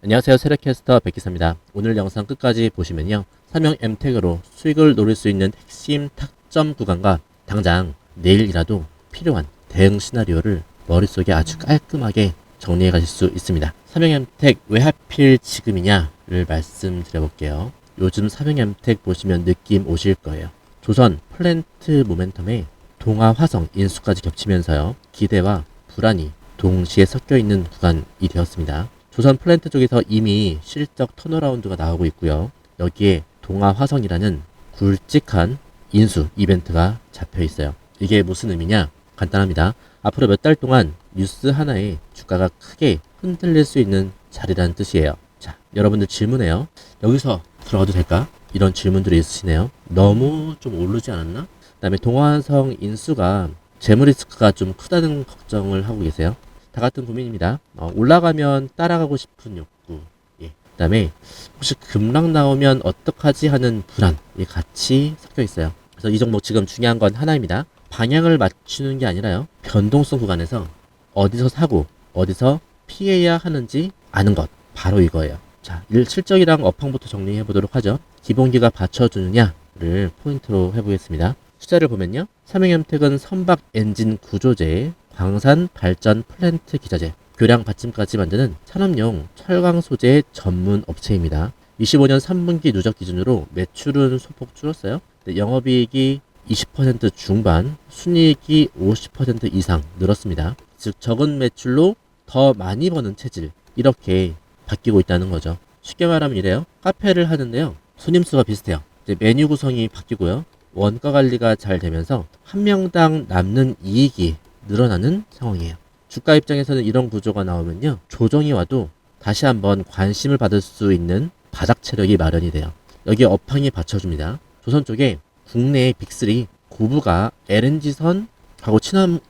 안녕하세요. 세력캐스터 백기사입니다. 오늘 영상 끝까지 보시면요. 삼형 M택으로 수익을 노릴 수 있는 핵심 타점 구간과 당장 내일이라도 필요한 대응 시나리오를 머릿속에 아주 깔끔하게 정리해 가실 수 있습니다. 삼형 M택 왜 하필 지금이냐를 말씀드려 볼게요. 요즘 삼형 M택 보시면 느낌 오실 거예요. 조선 플랜트 모멘텀에 동하 화성 인수까지 겹치면서요. 기대와 불안이 동시에 섞여 있는 구간이 되었습니다. 조선 플랜트 쪽에서 이미 실적 턴어라운드가 나오고 있고요. 여기에 동하 화성이라는 굵직한 인수 이벤트가 잡혀 있어요. 이게 무슨 의미냐? 간단합니다. 앞으로 몇 달 동안 뉴스 하나에 주가가 크게 흔들릴 수 있는 자리라는 뜻이에요. 자, 여러분들 질문해요. 여기서 들어가도 될까? 이런 질문들이 있으시네요. 너무 좀 오르지 않았나? 그 다음에 동화성 인수가 재무 리스크가 좀 크다는 걱정을 하고 계세요. 다 같은 고민입니다. 올라가면 따라가고 싶은 욕구. 예. 그 다음에 혹시 급락 나오면 어떡하지 하는 불안이 같이 섞여 있어요. 그래서 이 종목 지금 중요한 건 하나입니다. 방향을 맞추는 게 아니라요. 변동성 구간에서 어디서 사고 어디서 피해야 하는지 아는 것. 바로 이거예요. 자, 실적이랑 업황부터 정리해 보도록 하죠. 기본기가 받쳐주느냐를 포인트로 해보겠습니다. 숫자를 보면요. 삼형엠텍은 선박 엔진 구조재, 광산 발전 플랜트 기자재, 교량 받침까지 만드는 산업용 철강 소재 전문 업체입니다. 25년 3분기 누적 기준으로 매출은 소폭 줄었어요. 영업이익이 20% 중반, 순이익이 50% 이상 늘었습니다. 즉 적은 매출로 더 많이 버는 체질, 이렇게 바뀌고 있다는 거죠. 쉽게 말하면 이래요. 카페를 하는데요. 손님 수가 비슷해요. 이제 메뉴 구성이 바뀌고요. 원가 관리가 잘 되면서 한 명당 남는 이익이 늘어나는 상황이에요. 주가 입장에서는 이런 구조가 나오면요. 조정이 와도 다시 한번 관심을 받을 수 있는 바닥 체력이 마련이 돼요. 여기에 업황이 받쳐줍니다. 조선 쪽에 국내의 빅3 고부가 LNG선하고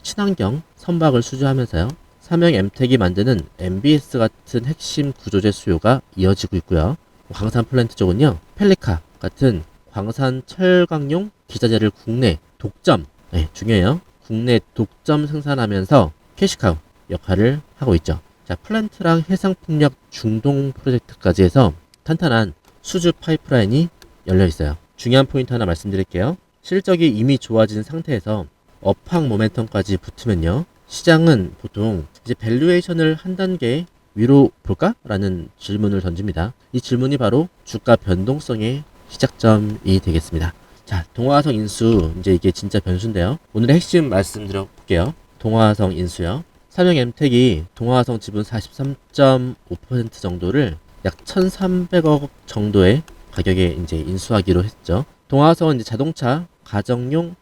친환경 선박을 수주하면서요. 삼형 M택이 만드는 MBS 같은 핵심 구조재 수요가 이어지고 있고요. 광산 플랜트 쪽은요. 펠리카 같은 광산 철강용 기자재를 국내 독점, 중요해요. 국내 독점 생산하면서 캐시카우 역할을 하고 있죠. 자, 플랜트랑 해상풍력 중동 프로젝트까지 해서 탄탄한 수주 파이프라인이 열려 있어요. 중요한 포인트 하나 말씀드릴게요. 실적이 이미 좋아진 상태에서 업황 모멘텀까지 붙으면요. 시장은 보통 이제 밸류에이션을 한 단계 위로 볼까? 라는 질문을 던집니다. 이 질문이 바로 주가 변동성의 시작점이 되겠습니다. 자, 동화성 인수, 이제 이게 진짜 변수인데요. 오늘의 핵심 말씀드려 볼게요. 동화성 인수요. 삼형 M택이 동화성 지분 43.5% 정도를 약 1,300억 정도의 가격에 이제 인수하기로 했죠. 동화성은 이제 자동차, 가정용,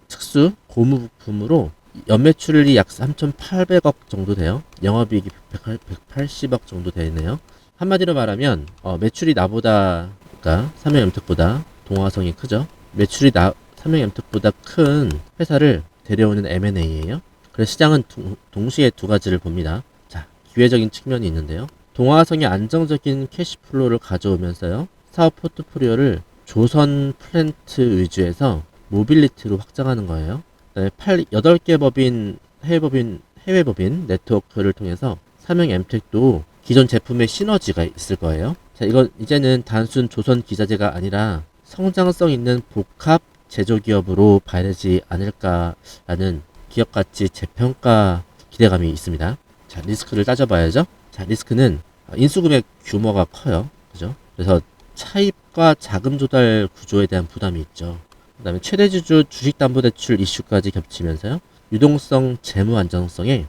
특수, 고무 부품으로 연매출이 약 3,800억 정도 돼요. 영업이익이 180억 정도 되네요. 한마디로 말하면 매출이 나보다, 그러니까 삼형 M택보다 동화성이 크죠. 매출이 삼형 M택보다 큰 회사를 데려오는 M&A예요. 그래서 시장은 동시에 두 가지를 봅니다. 자, 기회적인 측면이 있는데요. 동화성이 안정적인 캐시플로우를 가져오면서요. 사업 포트폴리오를 조선 플랜트 위주에서 모빌리티로 확장하는 거예요. 8개 법인, 해외 법인 네트워크를 통해서 삼형 M택도 기존 제품의 시너지가 있을 거예요. 자, 이건 이제는 단순 조선 기자재가 아니라 성장성 있는 복합 제조기업으로 봐야 되지 않을까라는 기업가치 재평가 기대감이 있습니다. 자, 리스크를 따져봐야죠. 자, 리스크는 인수금액 규모가 커요. 그죠? 그래서 차입과 자금 조달 구조에 대한 부담이 있죠. 그 다음에 최대주주 주식담보대출 이슈까지 겹치면서요. 유동성 재무 안정성에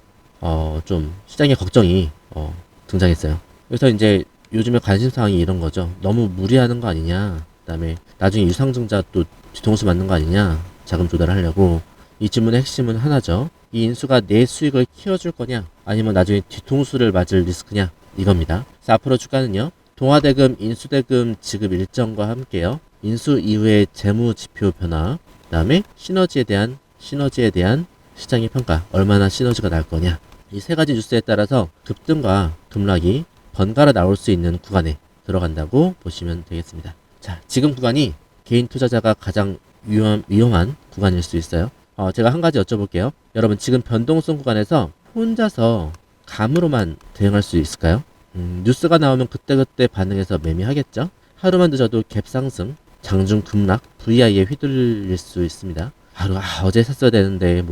좀 시장의 걱정이 등장했어요. 그래서 이제 요즘에 관심사항이 이런 거죠. 너무 무리하는 거 아니냐. 그 다음에 나중에 유상증자 또 뒤통수 맞는 거 아니냐. 자금 조달을 하려고. 이 질문의 핵심은 하나죠. 이 인수가 내 수익을 키워줄 거냐 아니면 나중에 뒤통수를 맞을 리스크냐 이겁니다. 그래서 앞으로 주가는요. 동화대금, 인수대금 지급 일정과 함께요. 인수 이후의 재무지표 변화, 그 다음에 시너지에 대한 시장의 평가, 얼마나 시너지가 날 거냐. 이 세 가지 뉴스에 따라서 급등과 급락이 번갈아 나올 수 있는 구간에 들어간다고 보시면 되겠습니다. 자, 지금 구간이 개인 투자자가 가장 위험한 구간일 수 있어요. 제가 한 가지 여쭤볼게요. 여러분, 지금 변동성 구간에서 혼자서 감으로만 대응할 수 있을까요? 뉴스가 나오면 그때그때 반응해서 매매하겠죠. 하루만 늦어도 갭 상승, 장중 급락, VI에 휘둘릴 수 있습니다. 하루 어제 샀어야 되는데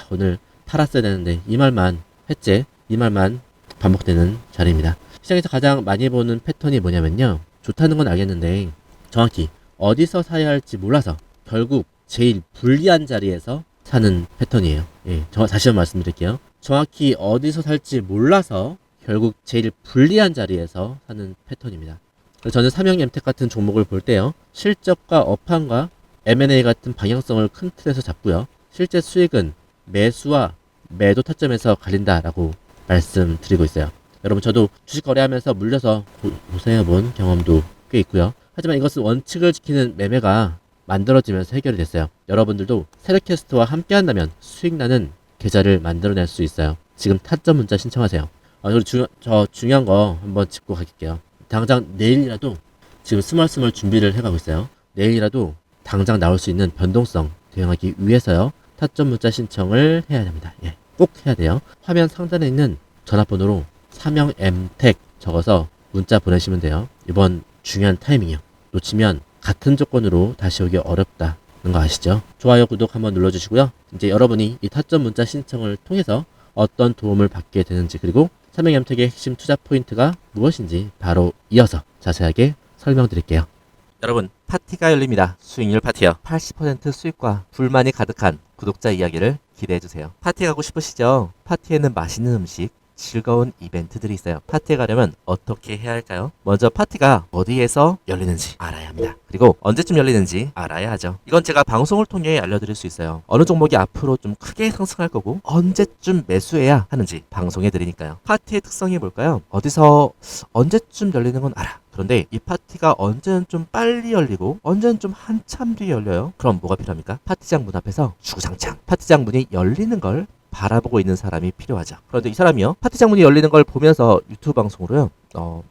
오늘 팔았어야 되는데 이 말만 했지, 이 말만 반복되는 자리입니다. 시장에서 가장 많이 보는 패턴이 뭐냐면요, 좋다는 건 알겠는데 정확히 어디서 사야 할지 몰라서 결국 제일 불리한 자리에서 사는 패턴이에요. 예, 다시 한번 말씀드릴게요. 정확히 어디서 살지 몰라서 결국 제일 불리한 자리에서 사는 패턴입니다. 그래서 저는 삼형 엠텍 같은 종목을 볼 때요, 실적과 업황과 M&A 같은 방향성을 큰 틀에서 잡고요, 실제 수익은 매수와 매도 타점에서 갈린다라고 말씀드리고 있어요. 여러분, 저도 주식 거래하면서 물려서 고생해본 경험도 꽤 있고요. 하지만 이것은 원칙을 지키는 매매가 만들어지면서 해결이 됐어요. 여러분들도 세력캐스트와 함께 한다면 수익나는 계좌를 만들어낼 수 있어요. 지금 타점 문자 신청하세요. 그리고 저 중요한 거 한번 짚고 갈게요. 당장 내일이라도 지금 스멀스멀 준비를 해가고 있어요. 내일이라도 당장 나올 수 있는 변동성 대응하기 위해서요, 타점 문자 신청을 해야 됩니다. 예, 꼭 해야 돼요. 화면 상단에 있는 전화번호로 삼형 엠텍 적어서 문자 보내시면 돼요. 이번 중요한 타이밍이요. 놓치면 같은 조건으로 다시 오기 어렵다는 거 아시죠? 좋아요, 구독 한번 눌러주시고요. 이제 여러분이 이 타점 문자 신청을 통해서 어떤 도움을 받게 되는지, 그리고 삼형 엠텍의 핵심 투자 포인트가 무엇인지 바로 이어서 자세하게 설명드릴게요. 여러분, 파티가 열립니다. 수익률 파티요. 80% 수익과 불만이 가득한 구독자 이야기를 기대해주세요. 파티 가고 싶으시죠? 파티에는 맛있는 음식, 즐거운 이벤트들이 있어요. 파티에 가려면 어떻게 해야 할까요? 먼저 파티가 어디에서 열리는지 알아야 합니다. 그리고 언제쯤 열리는지 알아야 하죠. 이건 제가 방송을 통해 알려드릴 수 있어요. 어느 종목이 앞으로 좀 크게 상승할 거고 언제쯤 매수해야 하는지 방송해 드리니까요. 파티의 특성이 뭘까요? 어디서 언제쯤 열리는 건 알아. 그런데 이 파티가 언제는 좀 빨리 열리고 언제는 좀 한참 뒤에 열려요. 그럼 뭐가 필요합니까? 파티장 문 앞에서 주구장창 파티장 문이 열리는 걸 바라보고 있는 사람이 필요하죠. 그런데 이 사람이요, 파티장 문이 열리는 걸 보면서 유튜브 방송으로요,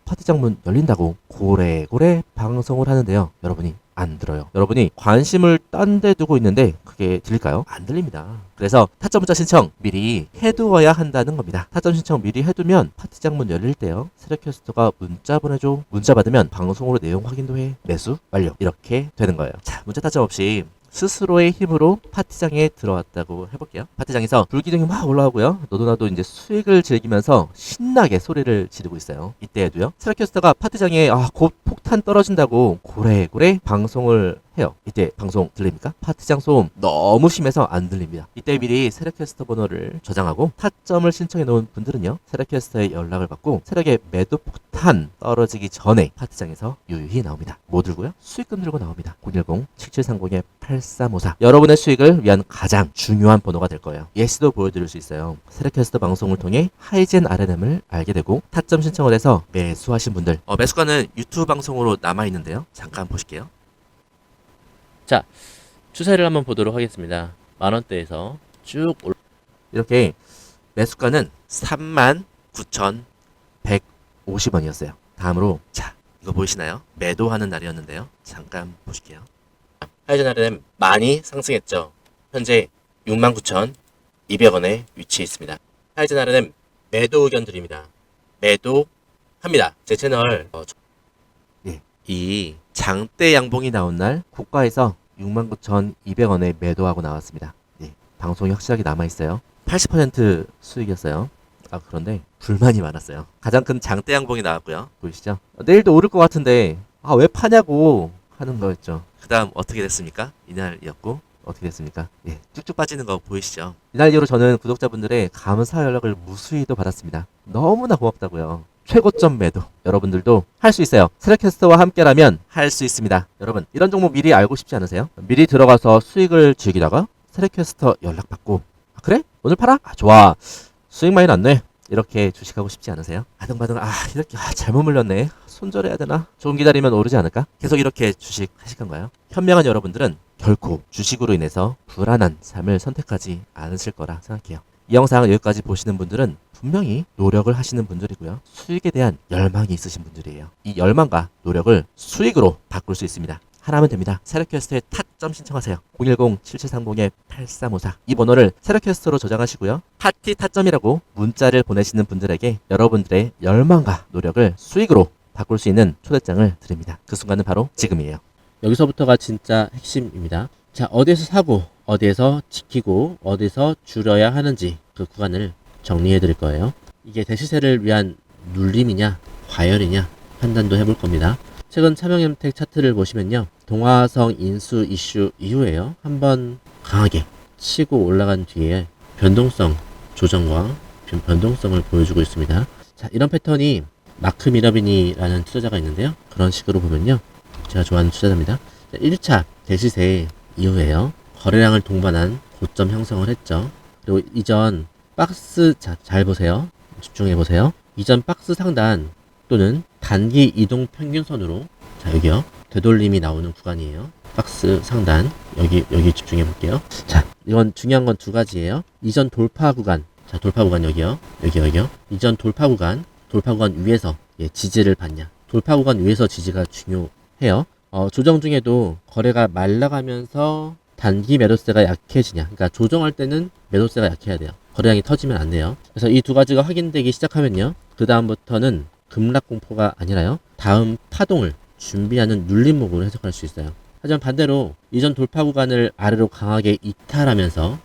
파티장 문 열린다고 고래고래 방송을 하는데요, 여러분이 안 들어요. 여러분이 관심을 딴 데 두고 있는데 그게 들릴까요? 안 들립니다. 그래서 타점 문자 신청 미리 해두어야 한다는 겁니다. 타점 신청 미리 해두면 파티장 문 열릴 때요, 세력캐스터가 문자 보내줘. 문자 받으면 방송으로 내용 확인도 해. 매수 완료. 이렇게 되는 거예요. 자, 문자 타점 없이 스스로의 힘으로 파티장에 들어왔다고 해볼게요. 파티장에서 불기둥이 막 올라오고요, 너도나도 이제 수익을 즐기면서 신나게 소리를 지르고 있어요. 이때에도요, 세력캐스터가 파티장에 곧 폭탄 떨어진다고 고래고래 방송을 해요. 이때 방송 들립니까? 파티장 소음 너무 심해서 안 들립니다. 이때 미리 세력캐스터 번호를 저장하고 타점을 신청해 놓은 분들은요, 세력캐스터의 연락을 받고 세력의 매도 폭탄 떨어지기 전에 파티장에서 유유히 나옵니다. 뭐 들고요? 수익금 들고 나옵니다. 010-7730-8354. 여러분의 수익을 위한 가장 중요한 번호가 될 거예요. 예시도 보여드릴 수 있어요. 세력캐스터 방송을 통해 하이젠 RNM을 알게 되고 타점 신청을 해서 매수하신 분들, 매수가는 유튜브 방송으로 남아있는데요, 잠깐 보실게요. 자, 추세를 한번 보도록 하겠습니다. 만원대에서 쭉 이렇게 매수가는 39,150원이었어요. 다음으로, 자, 이거 보이시나요? 매도하는 날이었는데요, 잠깐 보실게요. 하이젠 RNM 많이 상승했죠. 현재 69,200원에 위치해 있습니다. 하이젠 RNM 매도 의견 드립니다. 매도합니다. 제 채널 이 장대 양봉이 나온 날 고가에서 69,200원에 매도하고 나왔습니다. 네, 방송이 확실하게 남아있어요. 80% 수익이었어요. 그런데 불만이 많았어요. 가장 큰 장대 양봉이 나왔고요. 보이시죠? 내일도 오를 것 같은데 왜 파냐고 하는 거였죠. 그 다음 어떻게 됐습니까? 이날이었고, 어떻게 됐습니까? 예, 쭉쭉 빠지는 거 보이시죠? 이날 이후로 저는 구독자분들의 감사 연락을 무수히도 받았습니다. 너무나 고맙다고요. 최고점 매도, 여러분들도 할 수 있어요. 세력캐스터와 함께라면 할 수 있습니다. 여러분, 이런 종목 미리 알고 싶지 않으세요? 미리 들어가서 수익을 즐기다가 세력캐스터 연락받고, 그래? 오늘 팔아? 좋아, 수익 많이 났네, 이렇게 주식하고 싶지 않으세요? 아등바등, 이렇게 잘못 물렸네, 손절해야 되나? 조금 기다리면 오르지 않을까? 계속 이렇게 주식 하실 건가요? 현명한 여러분들은 결코 주식으로 인해서 불안한 삶을 선택하지 않으실 거라 생각해요. 이 영상 여기까지 보시는 분들은 분명히 노력을 하시는 분들이고요, 수익에 대한 열망이 있으신 분들이에요. 이 열망과 노력을 수익으로 바꿀 수 있습니다. 하나면 됩니다. 세력캐스터에 타점 신청하세요. 010-7730-8354 이 번호를 세력캐스터로 저장하시고요. 파티 타점이라고 문자를 보내시는 분들에게 여러분들의 열망과 노력을 수익으로 바꿀 수 있는 초대장을 드립니다. 그 순간은 바로 지금이에요. 여기서부터가 진짜 핵심입니다. 자, 어디에서 사고, 어디에서 지키고, 어디서 줄여야 하는지 그 구간을 정리해 드릴 거예요. 이게 대시세를 위한 눌림이냐, 과열이냐 판단도 해볼 겁니다. 최근 차명엠텍 차트를 보시면요. 동화성 인수 이슈 이후에요. 한번 강하게 치고 올라간 뒤에 변동성 조정과 변동성을 보여주고 있습니다. 자, 이런 패턴이 마크 미러비니라는 투자자가 있는데요. 그런 식으로 보면요. 제가 좋아하는 투자자입니다. 1차 대시세 이후에요. 거래량을 동반한 고점 형성을 했죠. 그리고 이전 박스, 자, 잘 보세요. 집중해 보세요. 이전 박스 상단 또는 단기 이동 평균선으로, 자, 여기요. 되돌림이 나오는 구간이에요. 박스 상단. 여기 집중해 볼게요. 자, 이건 중요한 건 두 가지예요. 이전 돌파 구간. 자, 돌파 구간 여기요. 여기요. 이전 돌파 구간 위에서 지지를 받냐. 돌파 구간 위에서 지지가 중요해요. 조정 중에도 거래가 말라가면서 단기 매도세가 약해지냐. 그러니까 조정할 때는 매도세가 약해야 돼요. 거래량이 터지면 안 돼요. 그래서 이 두 가지가 확인되기 시작하면요. 그 다음부터는 급락 공포가 아니라요. 다음 파동을 준비하는 눌림목으로 해석할 수 있어요. 하지만 반대로 이전 돌파 구간을 아래로 강하게 이탈하면서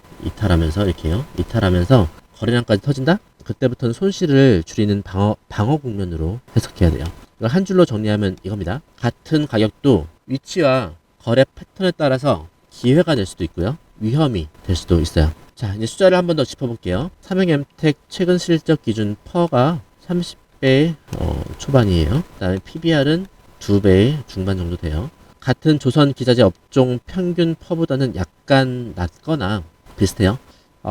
이렇게요. 이탈하면서 거래량까지 터진다? 그때부터는 손실을 줄이는 방어 국면으로 해석해야 돼요. 이걸 한 줄로 정리하면 이겁니다. 같은 가격도 위치와 거래 패턴에 따라서 기회가 될 수도 있고요. 위험이 될 수도 있어요. 자, 이제 숫자를 한 번 더 짚어볼게요. 삼형엠텍 최근 실적 기준 퍼가 30배 초반이에요. 그 다음에 PBR은 2배 중반 정도 돼요. 같은 조선 기자재 업종 평균 퍼보다는 약간 낮거나 비슷해요.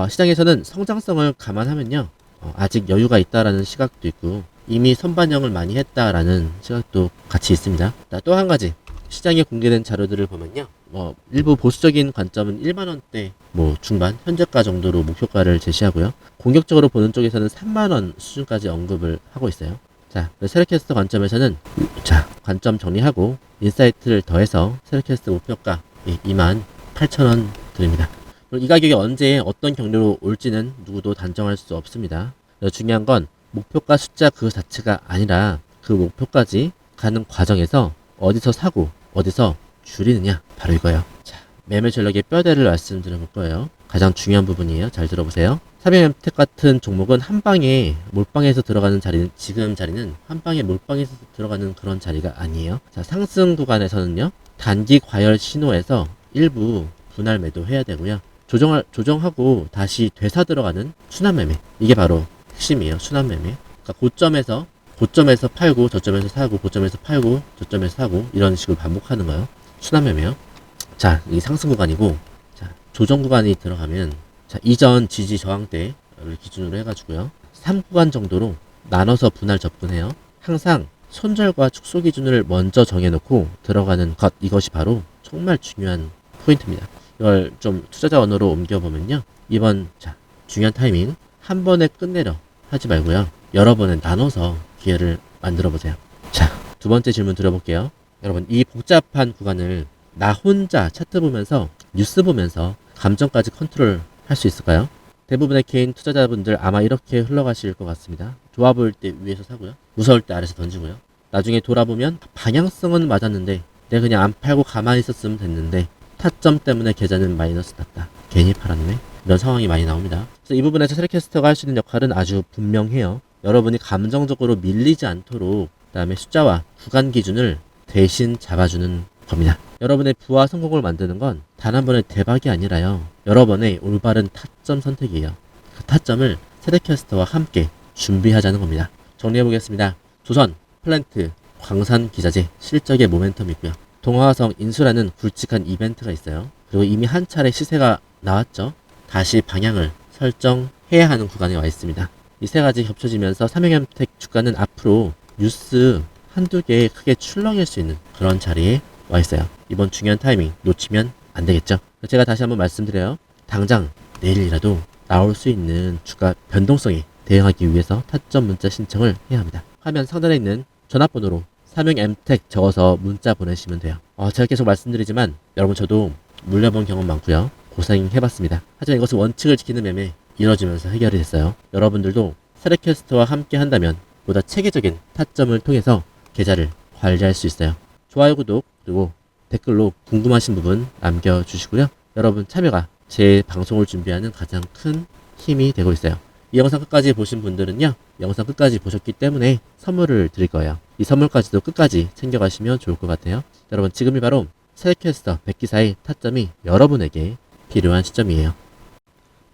시장에서는 성장성을 감안하면요. 아직 여유가 있다라는 시각도 있고 이미 선반영을 많이 했다라는 시각도 같이 있습니다. 또 한 가지 시장에 공개된 자료들을 보면요. 일부 보수적인 관점은 1만원대 중반 현재가 정도로 목표가를 제시하고요. 공격적으로 보는 쪽에서는 3만원 수준까지 언급을 하고 있어요. 자, 세력캐스터 관점에서는 자, 관점 정리하고 인사이트를 더해서 세력캐스터 목표가 28,000원 드립니다. 이 가격이 언제 어떤 경로로 올지는 누구도 단정할 수 없습니다. 중요한 건 목표가 숫자 그 자체가 아니라 그 목표까지 가는 과정에서 어디서 사고 어디서 줄이느냐, 바로 이거예요. 자, 매매 전략의 뼈대를 말씀드려볼 거예요. 가장 중요한 부분이에요. 잘 들어보세요. 삼형엠텍 같은 종목은 한 방에 몰빵해서 들어가는 자리는, 지금 자리는 한 방에 몰빵해서 들어가는 그런 자리가 아니에요. 자, 상승 구간에서는요, 단기 과열 신호에서 일부 분할 매도해야 되고요. 조정하고 다시 되사 들어가는 순환 매매. 이게 바로 핵심이에요. 순환 매매. 그러니까 고점에서 팔고 저점에서 사고, 고점에서 팔고 저점에서 사고, 이런 식으로 반복하는 거예요. 순환 매매요. 자, 이 상승 구간이고, 자, 조정 구간이 들어가면, 자, 이전 지지 저항대를 기준으로 해가지고요. 3구간 정도로 나눠서 분할 접근해요. 항상 손절과 축소 기준을 먼저 정해놓고 들어가는 것, 이것이 바로 정말 중요한 포인트입니다. 이걸 좀 투자자 언어로 옮겨보면요. 이번, 자, 중요한 타이밍, 한 번에 끝내려 하지 말고요. 여러 번에 나눠서 기회를 만들어 보세요. 자, 두 번째 질문 드려볼게요. 여러분, 이 복잡한 구간을 나 혼자 차트 보면서, 뉴스 보면서 감정까지 컨트롤 할 수 있을까요? 대부분의 개인 투자자분들 아마 이렇게 흘러가실 것 같습니다. 좋아 보일 때 위에서 사고요. 무서울 때 아래서 던지고요. 나중에 돌아보면 방향성은 맞았는데 내가 그냥 안 팔고 가만히 있었으면 됐는데 타점 때문에 계좌는 마이너스 났다. 괜히 팔았네. 이런 상황이 많이 나옵니다. 그래서 이 부분에서 세력캐스터가 할 수 있는 역할은 아주 분명해요. 여러분이 감정적으로 밀리지 않도록 그 다음에 숫자와 구간 기준을 대신 잡아주는 겁니다. 여러분의 부와 성공을 만드는 건 단 한 번의 대박이 아니라요. 여러 번의 올바른 타점 선택이에요. 그 타점을 세력캐스터와 함께 준비하자는 겁니다. 정리해보겠습니다. 조선, 플랜트, 광산 기자재, 실적의 모멘텀이 있고요. 동화성 인수라는 굵직한 이벤트가 있어요. 그리고 이미 한 차례 시세가 나왔죠. 다시 방향을 설정해야 하는 구간에 와 있습니다. 이 세 가지 겹쳐지면서 삼형엠텍 주가는 앞으로 뉴스 한두 개에 크게 출렁일 수 있는 그런 자리에 와 있어요. 이번 중요한 타이밍 놓치면 안 되겠죠. 제가 다시 한번 말씀드려요. 당장 내일이라도 나올 수 있는 주가 변동성에 대응하기 위해서 타점 문자 신청을 해야 합니다. 화면 상단에 있는 전화번호로 사명 M택 적어서 문자 보내시면 돼요. 제가 계속 말씀드리지만 여러분 저도 물려본 경험 많고요. 고생해봤습니다. 하지만 이것은 원칙을 지키는 매매 이뤄지면서 해결이 됐어요. 여러분들도 세lect캐스트와 함께 한다면 보다 체계적인 타점을 통해서 계좌를 관리할 수 있어요. 좋아요, 구독, 그리고 댓글로 궁금하신 부분 남겨주시고요. 여러분 참여가 제 방송을 준비하는 가장 큰 힘이 되고 있어요. 이 영상 끝까지 보신 분들은요, 영상 끝까지 보셨기 때문에 선물을 드릴 거예요. 이 선물까지도 끝까지 챙겨가시면 좋을 것 같아요. 여러분 지금이 바로 세lect캐스터 100기사의 타점이 여러분에게 필요한 시점이에요.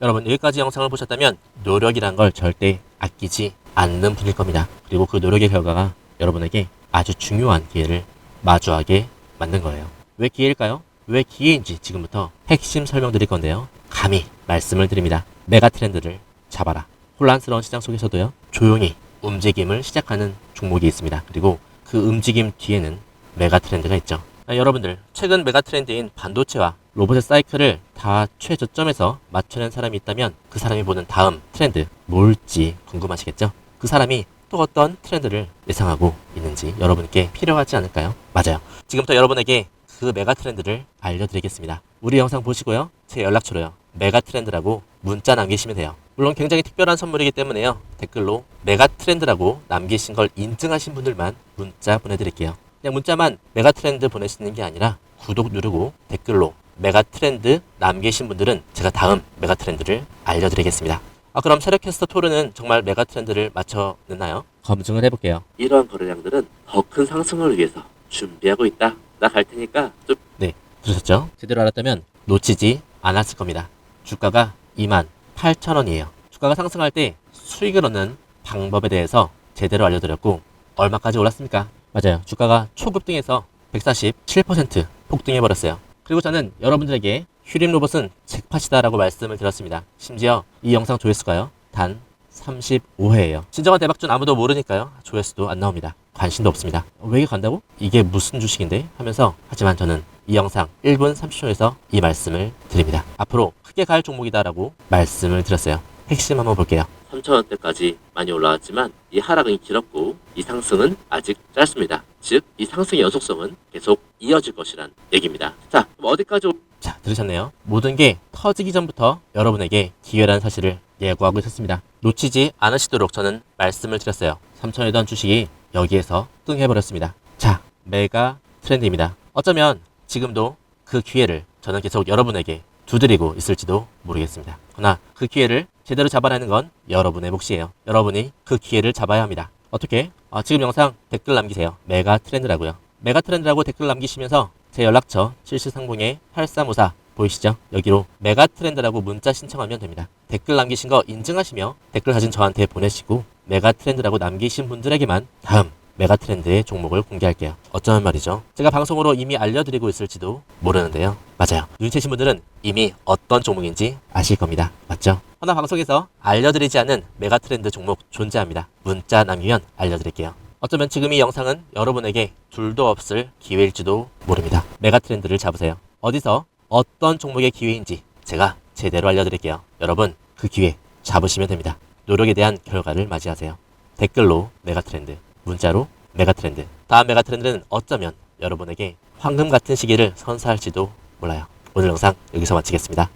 여러분 여기까지 영상을 보셨다면 노력이란 걸 절대 아끼지 않는 분일 겁니다. 그리고 그 노력의 결과가 여러분에게 아주 중요한 기회를 마주하게 만든 거예요. 왜 기회일까요? 왜 기회인지 지금부터 핵심 설명드릴 건데요. 감히 말씀을 드립니다. 메가 트렌드를 잡아라. 혼란스러운 시장 속에서도요, 조용히 움직임을 시작하는 종목이 있습니다. 그리고 그 움직임 뒤에는 메가 트렌드가 있죠. 여러분들 최근 메가 트렌드인 반도체와 로봇의 사이클을 다 최저점에서 맞춰낸 사람이 있다면 그 사람이 보는 다음 트렌드 뭘지 궁금하시겠죠? 그 사람이 또 어떤 트렌드를 예상하고 있는지 여러분께 필요하지 않을까요? 맞아요. 지금부터 여러분에게 그 메가 트렌드를 알려드리겠습니다. 우리 영상 보시고요, 제 연락처로요, 메가 트렌드라고 문자 남기시면 돼요. 물론 굉장히 특별한 선물이기 때문에요, 댓글로 메가 트렌드라고 남기신 걸 인증하신 분들만 문자 보내드릴게요. 그냥 문자만 메가 트렌드 보내시는 게 아니라 구독 누르고 댓글로 메가 트렌드 남기신 분들은 제가 다음 메가 트렌드를 알려드리겠습니다. 그럼 세lect캐스터 토르는 정말 메가 트렌드를 맞춰냈나요? 검증을 해볼게요. 이러한 거래량들은 더 큰 상승을 위해서 준비하고 있다. 나 갈 테니까 좀... 네, 들으셨죠? 제대로 알았다면 놓치지 않았을 겁니다. 주가가 28,000원이에요. 주가가 상승할 때 수익을 얻는 방법에 대해서 제대로 알려드렸고, 얼마까지 올랐습니까? 맞아요. 주가가 초급등에서 147% 폭등해버렸어요. 그리고 저는 여러분들에게 휴림 로봇은 잭팟이다 라고 말씀을 드렸습니다. 심지어 이 영상 조회수가요, 단 35회예요. 진정한 대박주는 아무도 모르니까요, 조회수도 안 나옵니다. 관심도 없습니다. 왜 이게 간다고? 이게 무슨 주식인데? 하면서, 하지만 저는 이 영상 1분 30초에서 이 말씀을 드립니다. 앞으로 크게 갈 종목이다 라고 말씀을 드렸어요. 핵심 한번 볼게요. 3,000원대까지 많이 올라왔지만 이 하락은 길었고 이 상승은 아직 짧습니다. 즉 이 상승의 연속성은 계속 이어질 것이란 얘기입니다. 자, 그럼 어디까지 자, 들으셨네요. 모든 게 터지기 전부터 여러분에게 기회라는 사실을 예고하고 있었습니다. 놓치지 않으시도록 저는 말씀을 드렸어요. 3,000원이던 주식이 여기에서 뚱해버렸습니다. 자, 메가 트렌드입니다. 어쩌면 지금도 그 기회를 저는 계속 여러분에게 두드리고 있을지도 모르겠습니다. 그러나 그 기회를 제대로 잡아내는 건 여러분의 몫이에요. 여러분이 그 기회를 잡아야 합니다. 어떻게? 지금 영상 댓글 남기세요. 메가 트렌드라고요. 메가 트렌드라고 댓글 남기시면서 제 연락처 7730-8354 보이시죠? 여기로 메가 트렌드라고 문자 신청하면 됩니다. 댓글 남기신 거 인증하시며 댓글 사진 저한테 보내시고 메가 트렌드라고 남기신 분들에게만 다음 메가 트렌드의 종목을 공개할게요. 어쩌면 말이죠, 제가 방송으로 이미 알려드리고 있을지도 모르는데요. 맞아요. 눈치채신 분들은 이미 어떤 종목인지 아실 겁니다. 맞죠? 하나 방송에서 알려드리지 않은 메가 트렌드 종목 존재합니다. 문자 남기면 알려드릴게요. 어쩌면 지금 이 영상은 여러분에게 둘도 없을 기회일지도 모릅니다. 메가 트렌드를 잡으세요. 어디서 어떤 종목의 기회인지 제가 제대로 알려드릴게요. 여러분 그 기회 잡으시면 됩니다. 노력에 대한 결과를 맞이하세요. 댓글로 메가 트렌드, 문자로 메가 트렌드. 다음 메가 트렌드는 어쩌면 여러분에게 황금 같은 시기를 선사할지도 몰라요. 오늘 영상 여기서 마치겠습니다.